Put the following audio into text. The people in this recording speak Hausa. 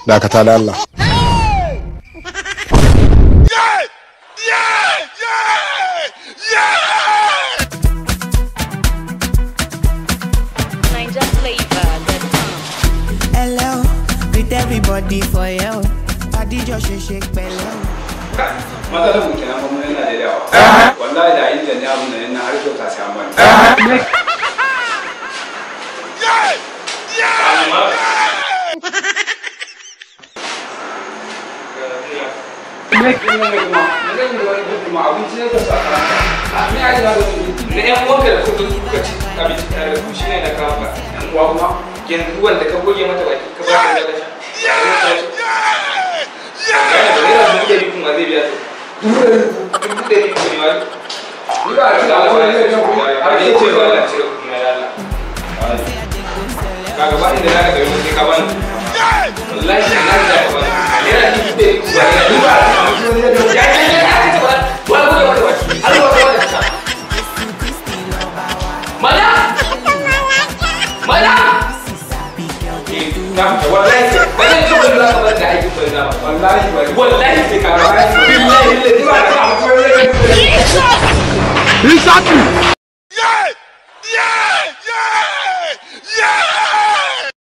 dakata da Allah. Hello, with everybody for you. I did your shake belly. Matsalar mu kenan kuma yana da yawa. Wallahi da inda ne abun nan na har kyauta sai an bani. Abinci ne ka sa a me ai da na yan uwanka da kuka ci abinci tare da ku shine na kawo ka yan uwa kuma yanzu wanda ka goge mata baki ka ba ka daga Exactly.